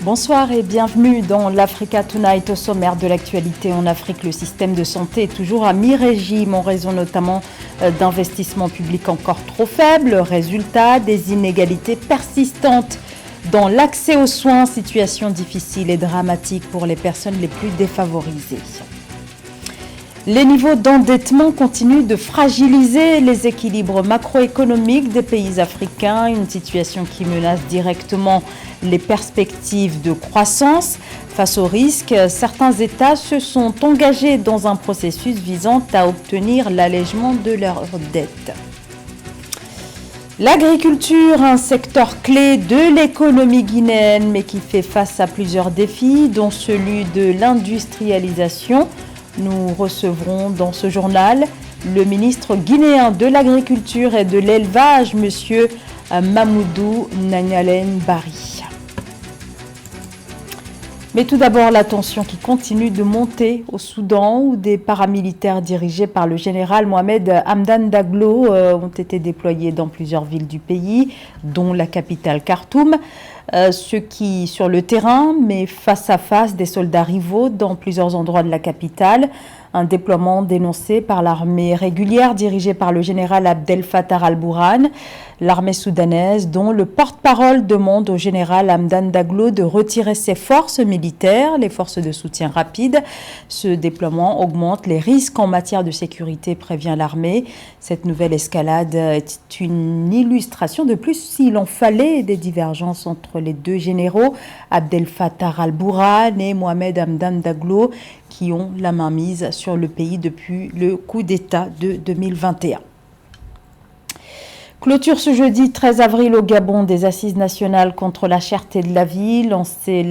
Bonsoir et bienvenue dans l'Africa Tonight. Au sommaire de l'actualité en Afrique, le système de santé est toujours à mi-régime en raison notamment d'investissements publics encore trop faibles. Résultat, des inégalités persistantes dans l'accès aux soins, situation difficile et dramatique pour les personnes les plus défavorisées. Les niveaux d'endettement continuent de fragiliser les équilibres macroéconomiques des pays africains, une situation qui menace directement les perspectives de croissance. Face aux risques, certains États se sont engagés dans un processus visant à obtenir l'allègement de leurs dettes. L'agriculture, un secteur clé de l'économie guinéenne, mais qui fait face à plusieurs défis, dont celui de l'industrialisation. Nous recevrons dans ce journal le ministre guinéen de l'Agriculture et de l'Élevage, M. Mamoudou Nanyalen Bari. Mais tout d'abord, la tension qui continue de monter au Soudan, où des paramilitaires dirigés par le général Mohamed Hamdan Daglo ont été déployés dans plusieurs villes du pays, dont la capitale Khartoum. Ceux qui, sur le terrain, mais face à face des soldats rivaux dans plusieurs endroits de la capitale. Un déploiement dénoncé par l'armée régulière dirigée par le général Abdel Fattah al-Burhan. L'armée soudanaise, dont le porte-parole demande au général Hamdan Daglo de retirer ses forces militaires, les forces de soutien rapide. Ce déploiement augmente les risques en matière de sécurité, prévient l'armée. Cette nouvelle escalade est une illustration de plus, s'il en fallait, des divergences entre les deux généraux, Abdel Fattah al-Burhan et Mohamed Hamdan Daglo, qui ont la main mise sur le pays depuis le coup d'État de 2021. Clôture ce jeudi 13 avril au Gabon des assises nationales contre la cherté de la vie, lancées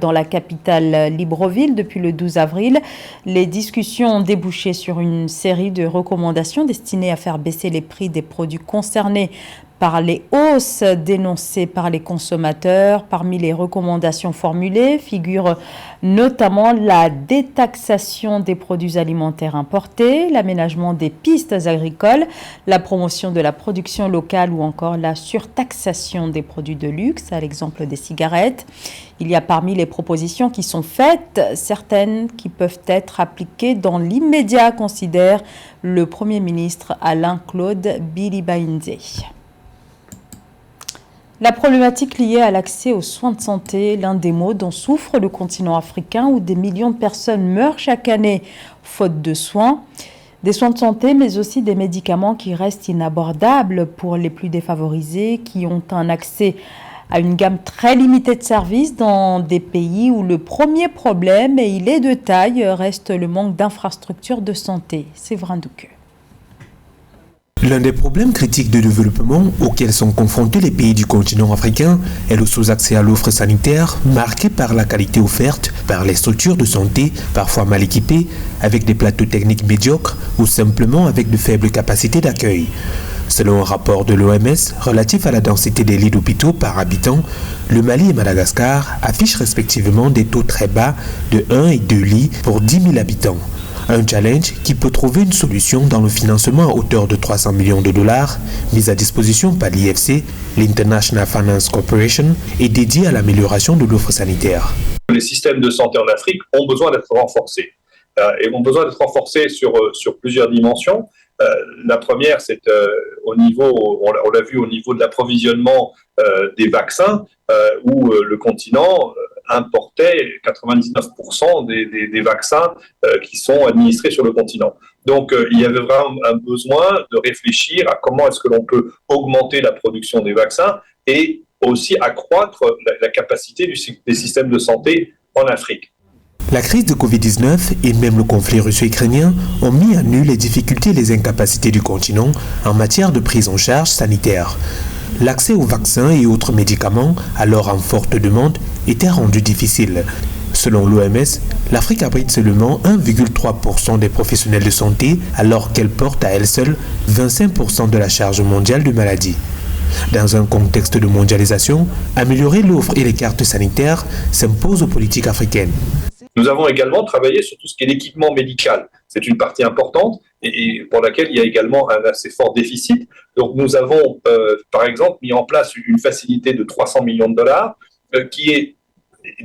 dans la capitale Libreville depuis le 12 avril. Les discussions ont débouché sur une série de recommandations destinées à faire baisser les prix des produits concernés par les hausses dénoncées par les consommateurs. Parmi les recommandations formulées figurent notamment la détaxation des produits alimentaires importés, l'aménagement des pistes agricoles, la promotion de la production locale ou encore la surtaxation des produits de luxe, à l'exemple des cigarettes. Il y a parmi les propositions qui sont faites, certaines qui peuvent être appliquées dans l'immédiat, considère le Premier ministre Alain-Claude Bilibaïndé. La problématique liée à l'accès aux soins de santé, l'un des maux dont souffre le continent africain où des millions de personnes meurent chaque année faute de soins. Des soins de santé, mais aussi des médicaments qui restent inabordables pour les plus défavorisés, qui ont un accès à une gamme très limitée de services dans des pays où le premier problème, et il est de taille, reste le manque d'infrastructures de santé. Séverin Douqueux. L'un des problèmes critiques de développement auxquels sont confrontés les pays du continent africain est le sous-accès à l'offre sanitaire, marqué par la qualité offerte par les structures de santé, parfois mal équipées, avec des plateaux techniques médiocres ou simplement avec de faibles capacités d'accueil. Selon un rapport de l'OMS relatif à la densité des lits d'hôpitaux par habitant, le Mali et Madagascar affichent respectivement des taux très bas de 1 et 2 lits pour 10 000 habitants. Un challenge qui peut trouver une solution dans le financement à hauteur de 300 millions de dollars mis à disposition par l'IFC, l'International Finance Corporation, et dédié à l'amélioration de l'offre sanitaire. Les systèmes de santé en Afrique ont besoin d'être renforcés et ont besoin d'être renforcés sur plusieurs dimensions. La première, c'est au niveau, on l'a vu au niveau de l'approvisionnement des vaccins, où le continent importait 99% des vaccins qui sont administrés sur le continent. Donc, il y avait vraiment un besoin de réfléchir à comment est-ce que l'on peut augmenter la production des vaccins et aussi accroître la capacité des systèmes de santé en Afrique. La crise de Covid-19 et même le conflit russo-ukrainien ont mis à nu les difficultés et les incapacités du continent en matière de prise en charge sanitaire. L'accès aux vaccins et autres médicaments, alors en forte demande, était rendu difficile. Selon l'OMS, l'Afrique abrite seulement 1,3% des professionnels de santé, alors qu'elle porte à elle seule 25% de la charge mondiale de maladies. Dans un contexte de mondialisation, améliorer l'offre et les cartes sanitaires s'impose aux politiques africaines. Nous avons également travaillé sur tout ce qui est l'équipement médical. C'est une partie importante et pour laquelle il y a également un assez fort déficit. Donc nous avons, par exemple, mis en place une facilité de 300 millions de dollars qui est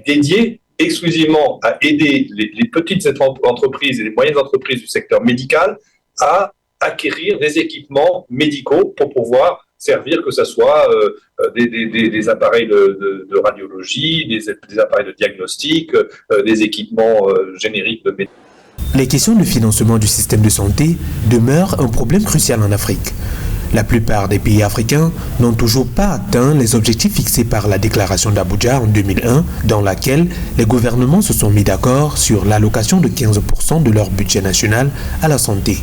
dédié exclusivement à aider les petites entreprises et les moyennes entreprises du secteur médical à acquérir des équipements médicaux pour pouvoir servir, que ce soit des appareils de radiologie, des appareils de diagnostic, des équipements génériques de médecine. Les questions de financement du système de santé demeurent un problème crucial en Afrique. La plupart des pays africains n'ont toujours pas atteint les objectifs fixés par la déclaration d'Abuja en 2001, dans laquelle les gouvernements se sont mis d'accord sur l'allocation de 15% de leur budget national à la santé.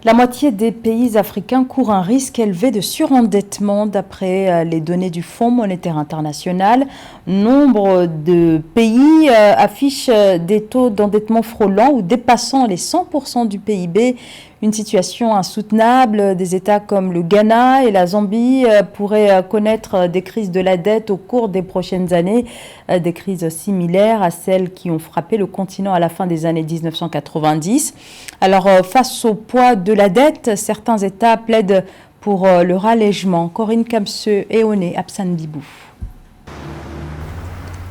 La moitié des pays africains courent un risque élevé de surendettement d'après les données du Fonds monétaire international. Nombre de pays affichent des taux d'endettement frôlant ou dépassant les 100% du PIB. Une situation insoutenable. Des États comme le Ghana et la Zambie pourraient connaître des crises de la dette au cours des prochaines années, des crises similaires à celles qui ont frappé le continent à la fin des années 1990. Alors, face au poids de la dette, certains États plaident pour leur allègement. Corinne Kamseux et Oné Absandibou.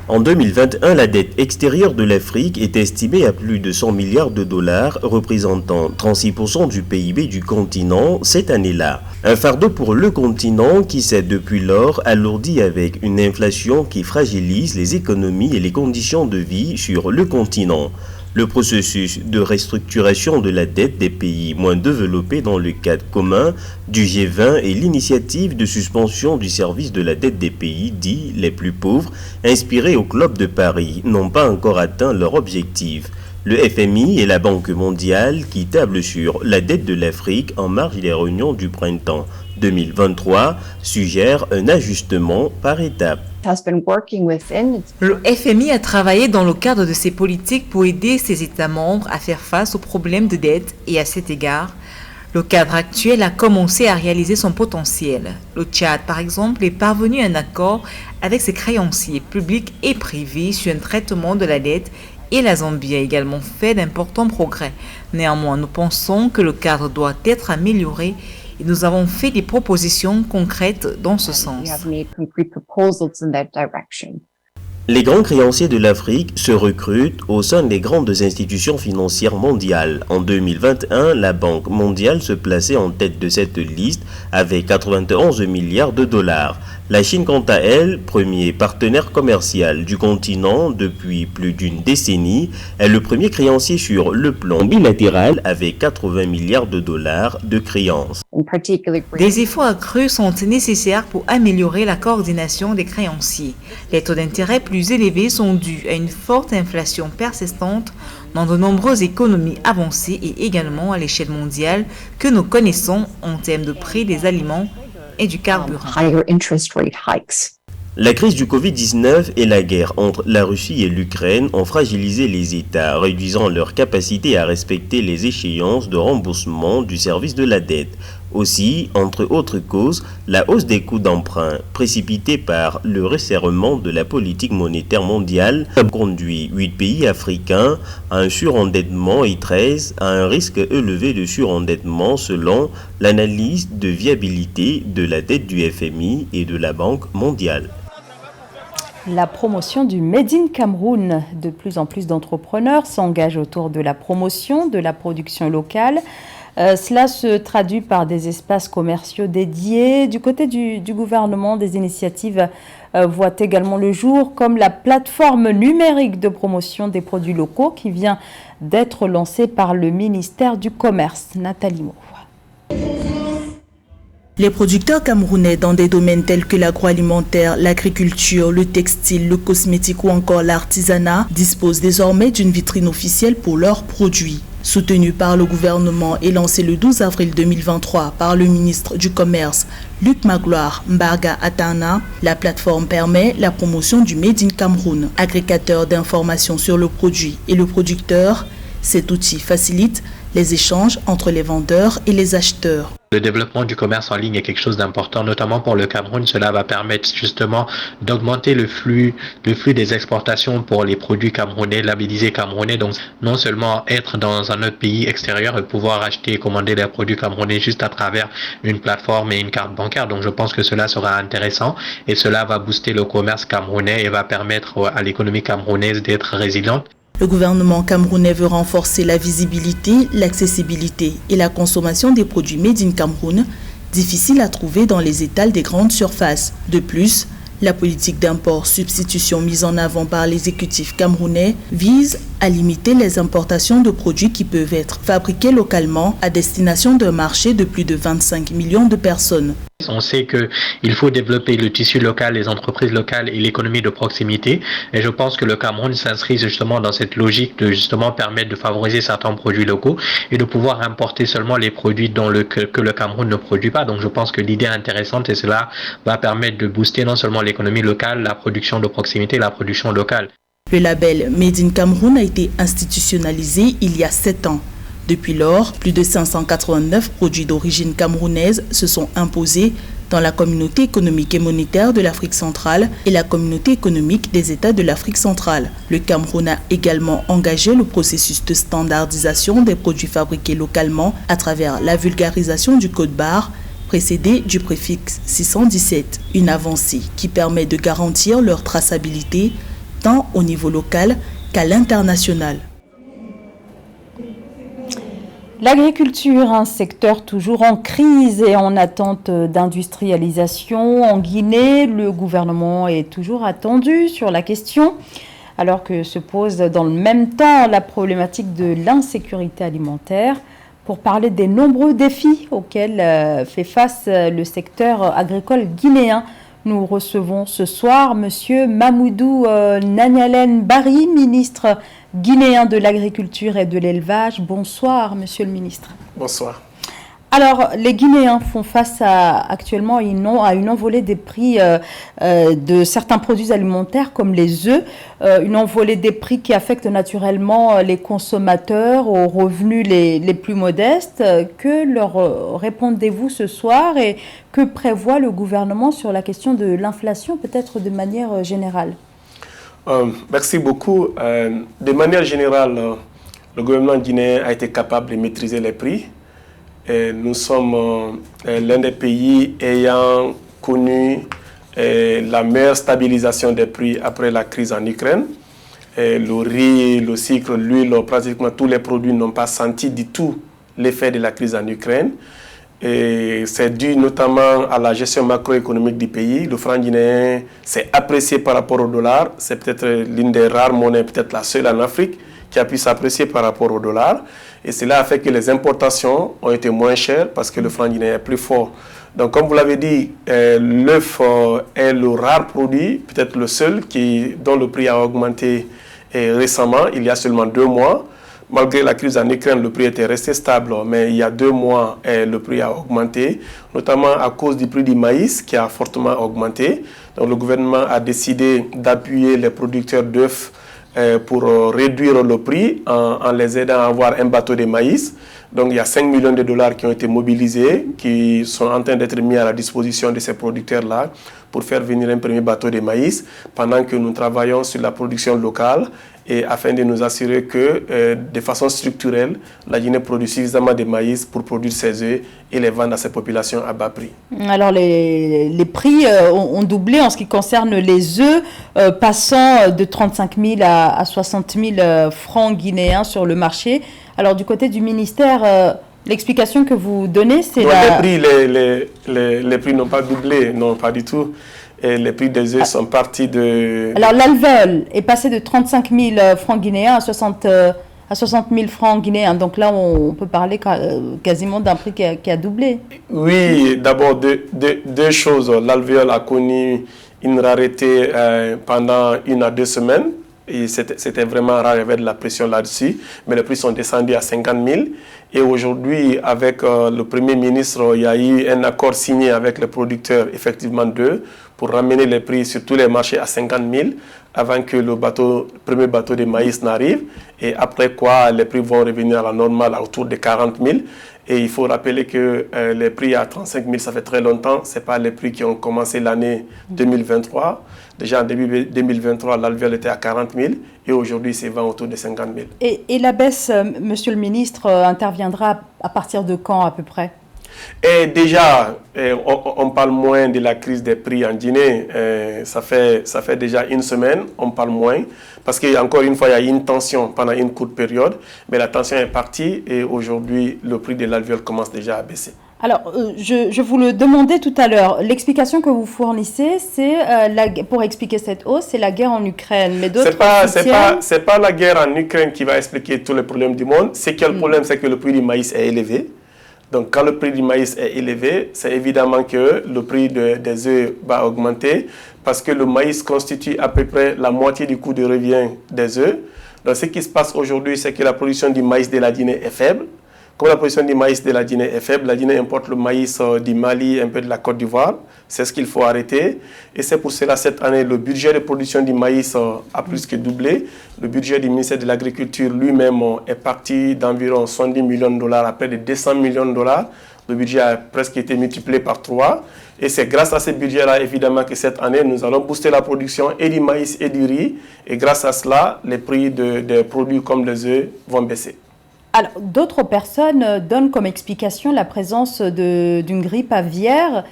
En 2021, la dette extérieure de l'Afrique est estimée à plus de 100 milliards de dollars, représentant 36% du PIB du continent cette année-là. Un fardeau pour le continent qui s'est depuis lors alourdi avec une inflation qui fragilise les économies et les conditions de vie sur le continent. Le processus de restructuration de la dette des pays moins développés dans le cadre commun du G20 et l'initiative de suspension du service de la dette des pays dits les plus pauvres, inspirés au Club de Paris, n'ont pas encore atteint leur objectif. Le FMI et la Banque mondiale, qui tablent sur la dette de l'Afrique en marge des réunions du printemps 2023, suggèrent un ajustement par étapes. Le FMI a travaillé dans le cadre de ses politiques pour aider ses États membres à faire face aux problèmes de dette et à cet égard, le cadre actuel a commencé à réaliser son potentiel. Le Tchad, par exemple, est parvenu à un accord avec ses créanciers publics et privés sur un traitement de la dette et la Zambie a également fait d'importants progrès. Néanmoins, nous pensons que le cadre doit être amélioré et nous avons fait des propositions concrètes dans ce sens. Les grands créanciers de l'Afrique se recrutent au sein des grandes institutions financières mondiales. En 2021, la Banque mondiale se plaçait en tête de cette liste avec 91 milliards de dollars. La Chine, quant à elle, premier partenaire commercial du continent depuis plus d'une décennie, est le premier créancier sur le plan bilatéral avec 80 milliards de dollars de créances. Des efforts accrus sont nécessaires pour améliorer la coordination des créanciers. Les taux d'intérêt plus élevés sont dus à une forte inflation persistante dans de nombreuses économies avancées et également à l'échelle mondiale que nous connaissons en termes de prix des aliments et du carburant. La crise du Covid-19 et la guerre entre la Russie et l'Ukraine ont fragilisé les États, réduisant leur capacité à respecter les échéances de remboursement du service de la dette. Aussi, entre autres causes, la hausse des coûts d'emprunt, précipitée par le resserrement de la politique monétaire mondiale, a conduit 8 pays africains à un surendettement et 13 à un risque élevé de surendettement selon l'analyse de viabilité de la dette du FMI et de la Banque mondiale. La promotion du Made in Cameroun. De plus en plus d'entrepreneurs s'engagent autour de la promotion de la production locale. Cela se traduit par des espaces commerciaux dédiés. Du côté du gouvernement, des initiatives voient également le jour, comme la plateforme numérique de promotion des produits locaux qui vient d'être lancée par le ministère du Commerce. Nathalie Moreau. Les producteurs camerounais dans des domaines tels que l'agroalimentaire, l'agriculture, le textile, le cosmétique ou encore l'artisanat disposent désormais d'une vitrine officielle pour leurs produits. Soutenu par le gouvernement et lancé le 12 avril 2023 par le ministre du Commerce, Luc Magloire Mbarga Atana, la plateforme permet la promotion du Made in Cameroun. Agrégateur d'informations sur le produit et le producteur, cet outil facilite les échanges entre les vendeurs et les acheteurs. Le développement du commerce en ligne est quelque chose d'important, notamment pour le Cameroun. Cela va permettre justement d'augmenter le flux des exportations pour les produits camerounais, labellisés camerounais. Donc, non seulement être dans un autre pays extérieur et pouvoir acheter et commander des produits camerounais juste à travers une plateforme et une carte bancaire. Donc, je pense que cela sera intéressant et cela va booster le commerce camerounais et va permettre à l'économie camerounaise d'être résiliente. Le gouvernement camerounais veut renforcer la visibilité, l'accessibilité et la consommation des produits made in Cameroun, difficiles à trouver dans les étals des grandes surfaces. De plus, la politique d'import-substitution mise en avant par l'exécutif camerounais vise à limiter les importations de produits qui peuvent être fabriqués localement à destination d'un marché de plus de 25 millions de personnes. On sait qu'il faut développer le tissu local, les entreprises locales et l'économie de proximité. Et je pense que le Cameroun s'inscrit justement dans cette logique de justement permettre de favoriser certains produits locaux et de pouvoir importer seulement les produits que le Cameroun ne produit pas. Donc je pense que l'idée est intéressante et cela va permettre de booster non seulement l'économie locale, la production de proximité et la production locale. Le label Made in Cameroun a été institutionnalisé il y a 7 ans. Depuis lors, plus de 589 produits d'origine camerounaise se sont imposés dans la communauté économique et monétaire de l'Afrique centrale et la communauté économique des États de l'Afrique centrale. Le Cameroun a également engagé le processus de standardisation des produits fabriqués localement à travers la vulgarisation du code barre précédé du préfixe 617, une avancée qui permet de garantir leur traçabilité tant au niveau local qu'à l'international. L'agriculture, un secteur toujours en crise et en attente d'industrialisation. En Guinée, le gouvernement est toujours attendu sur la question, alors que se pose dans le même temps la problématique de l'insécurité alimentaire. Pour parler des nombreux défis auxquels fait face le secteur agricole guinéen, nous recevons ce soir M. Mamoudou Nanyalen Bari, ministre guinéen de l'agriculture et de l'élevage. Bonsoir, monsieur le ministre. Bonsoir. Alors, les Guinéens font face actuellement à une envolée des prix de certains produits alimentaires comme les œufs, une envolée des prix qui affecte naturellement les consommateurs aux revenus les plus modestes. Que leur répondez-vous ce soir et que prévoit le gouvernement sur la question de l'inflation, peut-être de manière générale? Merci beaucoup. De manière générale, le gouvernement guinéen a été capable de maîtriser les prix. Et nous sommes l'un des pays ayant connu la meilleure stabilisation des prix après la crise en Ukraine. Et le riz, le sucre, l'huile, pratiquement tous les produits n'ont pas senti du tout l'effet de la crise en Ukraine. Et c'est dû notamment à la gestion macroéconomique du pays. Le franc guinéen s'est apprécié par rapport au dollar. C'est peut-être l'une des rares monnaies, peut-être la seule en Afrique, qui a pu s'apprécier par rapport au dollar. Et cela a fait que les importations ont été moins chères parce que le franc guinéen est plus fort. Donc, comme vous l'avez dit, l'œuf est le rare produit, peut-être le seul, dont le prix a augmenté récemment, il y a seulement 2 mois. Malgré la crise en Ukraine, le prix était resté stable, mais il y a 2 mois, le prix a augmenté, notamment à cause du prix du maïs qui a fortement augmenté. Donc, le gouvernement a décidé d'appuyer les producteurs d'œufs pour réduire le prix en les aidant à avoir un bateau de maïs. Donc il y a 5 millions de dollars qui ont été mobilisés, qui sont en train d'être mis à la disposition de ces producteurs-là pour faire venir un premier bateau de maïs pendant que nous travaillons sur la production locale et afin de nous assurer que de façon structurelle, la Guinée produit suffisamment de maïs pour produire ses œufs et les vendre à ses populations à bas prix. Alors les prix ont doublé en ce qui concerne les œufs, passant de 35 000 à 60 000 francs guinéens sur le marché. Alors du côté du ministère, l'explication que vous donnez, c'est les prix n'ont pas doublé, non, pas du tout. Et les prix des œufs sont partis de... Alors l'alvéole est passé de 35 000 francs guinéens à 60 000 francs guinéens. Donc là, on peut parler quasiment d'un prix qui a doublé. Oui, d'abord deux choses. L'alvéole a connu une rareté pendant 1 à 2 semaines. Et c'était vraiment rare, il y avait de la pression là-dessus. Mais les prix sont descendus à 50 000. Et aujourd'hui, avec le Premier ministre, il y a eu un accord signé avec les producteurs, effectivement d'eux, pour ramener les prix sur tous les marchés à 50 000 avant que le premier bateau de maïs n'arrive. Et après quoi, les prix vont revenir à la normale autour de 40 000. Et il faut rappeler que les prix à 35 000, ça fait très longtemps. Ce n'est pas les prix qui ont commencé l'année 2023. Déjà en début 2023, l'alvéole était à 40 000 et aujourd'hui, c'est vend autour de 50 000. Et la baisse, monsieur le ministre, interviendra à partir de quand à peu près? Et déjà, on parle moins de la crise des prix en Guinée. Ça fait déjà une semaine, on parle moins. Parce qu'encore une fois, il y a eu une tension pendant une courte période. Mais la tension est partie et aujourd'hui, le prix de l'alvéole commence déjà à baisser. Alors, je vous le demandais tout à l'heure. L'explication que vous fournissez, c'est pour expliquer cette hausse, c'est la guerre en Ukraine. Mais d'autres c'est pas la guerre en Ukraine qui va expliquer tous les problèmes du monde. C'est que le problème, c'est que le prix du maïs est élevé. Donc, quand le prix du maïs est élevé, c'est évidemment que le prix des œufs va augmenter parce que le maïs constitue à peu près la moitié du coût de revient des œufs. Donc, ce qui se passe aujourd'hui, c'est que la production du maïs de la Guinée est faible. Comme la production du maïs de la Guinée est faible, la Guinée importe le maïs du Mali, un peu de la Côte d'Ivoire. C'est ce qu'il faut arrêter. Et c'est pour cela, cette année, le budget de production du maïs a plus que doublé. Le budget du ministère de l'Agriculture lui-même est parti d'environ 70 millions de dollars à près de 200 millions de dollars. Le budget a presque été multiplié par 3. Et c'est grâce à ce budget-là, évidemment, que cette année, nous allons booster la production et du maïs et du riz. Et grâce à cela, les prix des produits comme les œufs vont baisser. Alors, d'autres personnes donnent comme explication la présence d'une grippe aviaire.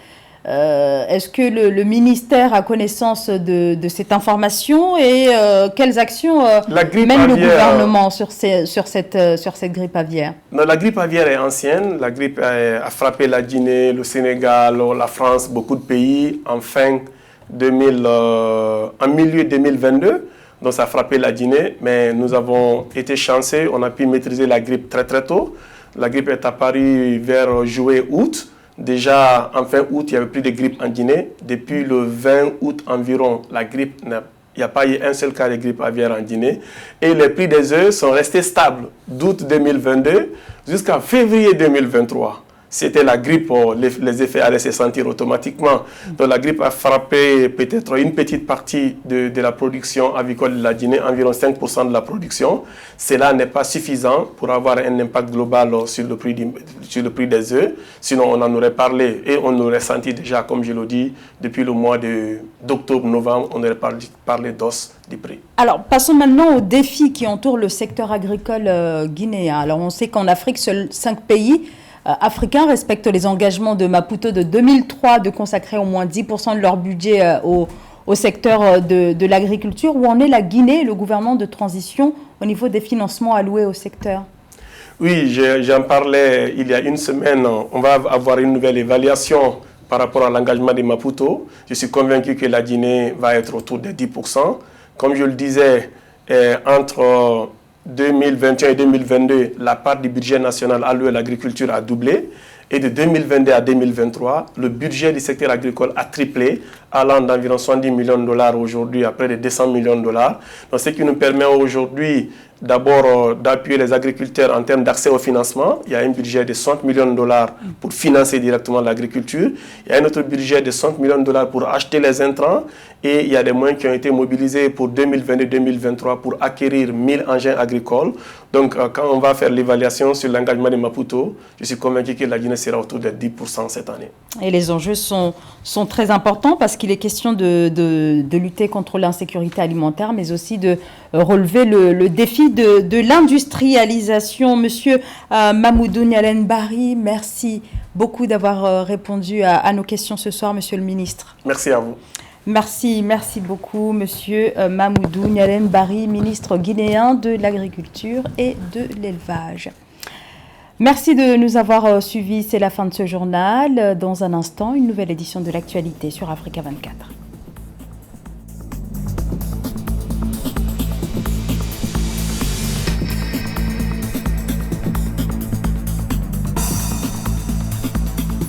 Est-ce que le ministère a connaissance de cette information et quelles actions mène le gouvernement sur cette grippe aviaire? Non, la grippe aviaire est ancienne. La grippe a frappé la Guinée, le Sénégal, la France, beaucoup de pays en milieu 2022. Donc ça a frappé la Guinée, mais nous avons été chanceux, on a pu maîtriser la grippe très très tôt. La grippe est apparue vers juillet-août. Déjà en fin août, il n'y avait plus de grippe en Guinée. Depuis le 20 août environ, la grippe, il n'y a pas eu un seul cas de grippe aviaire en Guinée. Et les prix des œufs sont restés stables d'août 2022 jusqu'à février 2023. C'était la grippe, les effets allaient se sentir automatiquement. Donc la grippe a frappé peut-être une petite partie de la production avicole de la Guinée, environ 5% de la production. Cela n'est pas suffisant pour avoir un impact global sur le prix des œufs. Sinon, on en aurait parlé et on aurait senti déjà, comme je l'ai dit, depuis le mois d'octobre-novembre, on aurait parlé d'hausse du prix. Alors, passons maintenant aux défis qui entourent le secteur agricole guinéen. Alors, on sait qu'en Afrique, seuls 5 pays africains respectent les engagements de Maputo de 2003 de consacrer au moins 10% de leur budget au secteur de l'agriculture. Où en est la Guinée et le gouvernement de transition au niveau des financements alloués au secteur? Oui, j'en parlais il y a une semaine. On va avoir une nouvelle évaluation par rapport à l'engagement de Maputo. Je suis convaincu que la Guinée va être autour de 10%. Comme je le disais, entre 2021 et 2022, la part du budget national alloué à l'agriculture a doublé. Et de 2022 à 2023, le budget du secteur agricole a triplé, allant d'environ 70 millions de dollars aujourd'hui à près de 200 millions de dollars. Donc, ce qui nous permet aujourd'hui d'abord d'appuyer les agriculteurs en termes d'accès au financement. Il y a un budget de 60 millions de dollars pour financer directement l'agriculture. Il y a un autre budget de 60 millions de dollars pour acheter les intrants. Et il y a des moyens qui ont été mobilisés pour 2022-2023 pour acquérir 1000 engins agricoles. Donc, quand on va faire l'évaluation sur l'engagement de Maputo, je suis convaincu que la Guinée sera autour de 10% cette année. Et les enjeux sont très importants parce qu'il est question de lutter contre l'insécurité alimentaire, mais aussi de relever le défi de l'industrialisation. Monsieur Mamoudou Nialen Barry, merci beaucoup d'avoir répondu à nos questions ce soir, monsieur le ministre. Merci à vous. Merci beaucoup, monsieur Mamoudou Nialen Barry, ministre guinéen de l'Agriculture et de l'Élevage. Merci de nous avoir suivis. C'est la fin de ce journal. Dans un instant, une nouvelle édition de l'actualité sur Africa 24.